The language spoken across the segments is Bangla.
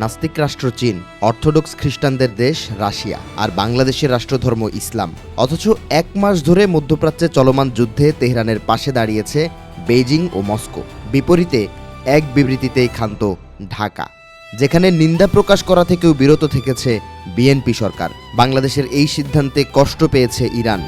নাস্তিক রাষ্ট্র চীন, অর্থোডক্স খ্রিস্টানদের দেশ রাশিয়া, আর বাংলাদেশের রাষ্ট্রধর্ম ইসলাম। অথচ 1 মাস ধরে মধ্যপ্রাচ্যে চলমান যুদ্ধে তেহরানের পাশে দাঁড়িয়েছে বেইজিং ও মস্কো। বিপরীতে এক বিবৃতিতেই ক্ষান্ত ঢাকা, যেখানে নিন্দা প্রকাশ করা থেকেও বিরত থেকেছে বিএনপি সরকার। বাংলাদেশের এই সিদ্ধান্তে কষ্ট পেয়েছে ইরান।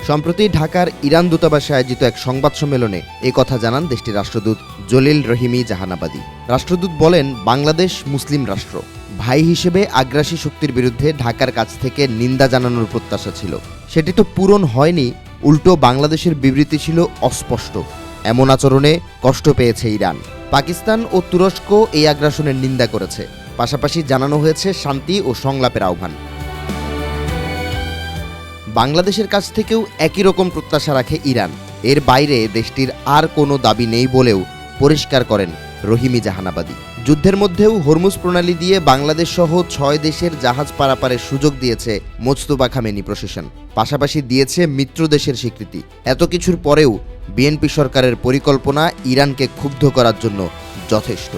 সম্প্রতি ঢাকার ইরান দূতাবাসে আয়োজিত এক সংবাদ সম্মেলনে এই কথা জানান দেশটির রাষ্ট্রদূত জলিল রহিমি জাহানাবাদী। রাষ্ট্রদূত বলেন, বাংলাদেশ মুসলিম রাষ্ট্র, ভাই হিসেবে আগ্রাসী শক্তির বিরুদ্ধে ঢাকার কাছ থেকে নিন্দা জানানোর প্রত্যাশা ছিল, সেটি তো পূরণ হয়নি, উল্টো বাংলাদেশের বিবৃতি ছিল অস্পষ্ট। এমন আচরণে কষ্ট পেয়েছে ইরান। পাকিস্তান ও তুরস্ক এই আগ্রাসনের নিন্দা করেছে, পাশাপাশি জানানো হয়েছে শান্তি ও সংলাপের আহ্বান। বাংলাদেশের কাছ থেকেও একই রকম প্রত্যাশা রাখে ইরান। এর বাইরে দেশটির আর কোনো দাবি নেই বলেও পরিষ্কার করেন রহিমি জাহানাবাদী। যুদ্ধের মধ্যেও হরমুজ প্রণালী দিয়ে বাংলাদেশ সহ 6 দেশের জাহাজ পারাপারের সুযোগ দিয়েছে মোজতবা খামেনি প্রশাসন, পাশাপাশি দিয়েছে মিত্র দেশের স্বীকৃতি। এত কিছুর পরেও বিএনপি সরকারের পরিকল্পনা ইরানকে ক্ষুব্ধ করার জন্য যথেষ্ট।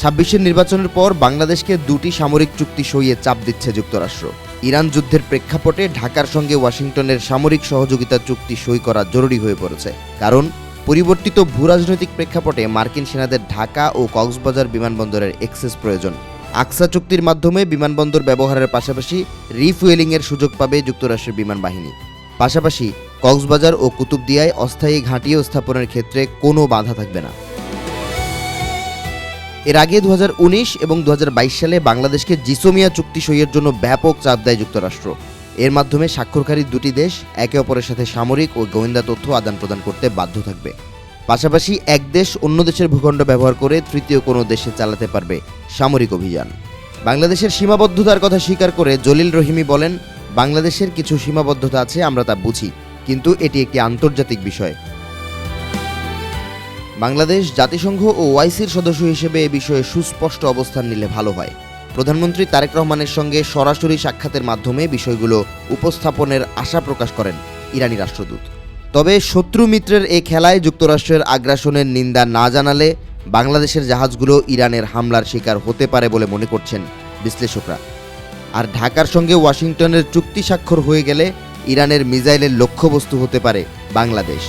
26-এর নির্বাচনের পর বাংলাদেশকে 2টি সামরিক চুক্তি সইয়ে চাপ দিচ্ছে যুক্তরাষ্ট্র। ইরান যুদ্ধের প্রেক্ষাপটে ঢাকার সঙ্গে ওয়াশিংটনের সামরিক সহযোগিতা চুক্তি সই করা জরুরি হয়ে পড়েছে, কারণ পরিবর্তিত ভূরাজনৈতিক প্রেক্ষাপটে মার্কিন সেনাদের ঢাকা ও কক্সবাজার বিমানবন্দরের অ্যাক্সেস প্রয়োজন। আকসা চুক্তির মাধ্যমে বিমানবন্দর ব্যবহারের পাশাপাশি রিফুয়েলিংয়ের সুযোগ পাবে যুক্তরাষ্ট্রের বিমান বাহিনী। পাশাপাশি কক্সবাজার ও কুতুবদিয়ায় অস্থায়ী ঘাঁটিও স্থাপনের ক্ষেত্রে কোনো বাধা থাকবে না। এর আগে 2019 এবং 2022 সালে বাংলাদেশকে জিসোমিয়া চুক্তি সইয়ের জন্য ব্যাপক চাপ দেয় যুক্তরাষ্ট্র। এর মাধ্যমে স্বাক্ষরকারী 2টি দেশ একে অপরের সাথে সামরিক ও গোয়েন্দা তথ্য আদান প্রদান করতে বাধ্য থাকবে। পাশাপাশি এক দেশ অন্য দেশের ভূখণ্ড ব্যবহার করে তৃতীয় কোনো দেশে চালাতে পারবে সামরিক অভিযান। বাংলাদেশের সীমাবদ্ধতার কথা স্বীকার করে জলিল রহিমি বলেন, বাংলাদেশের কিছু সীমাবদ্ধতা আছে, আমরা তা বুঝি, কিন্তু এটি একটি আন্তর্জাতিক বিষয়। বাংলাদেশ জাতিসংঘ ও ওআইসির সদস্য হিসেবে এ বিষয়ে সুস্পষ্ট অবস্থান নিলে ভালো হয়। প্রধানমন্ত্রী তারেক রহমানের সঙ্গে সরাসরি সাক্ষাতের মাধ্যমে বিষয়গুলো উপস্থাপনের আশা প্রকাশ করেন ইরানি রাষ্ট্রদূত। তবে শত্রু মিত্রের এই খেলায় যুক্তরাষ্ট্রের আগ্রাসনের নিন্দা না জানালে বাংলাদেশের জাহাজগুলো ইরানের হামলার শিকার হতে পারে বলে মনে করছেন বিশ্লেষকরা। আর ঢাকার সঙ্গে ওয়াশিংটনের চুক্তি স্বাক্ষর হয়ে গেলে ইরানের মিসাইলের লক্ষ্যবস্তু হতে পারে বাংলাদেশ।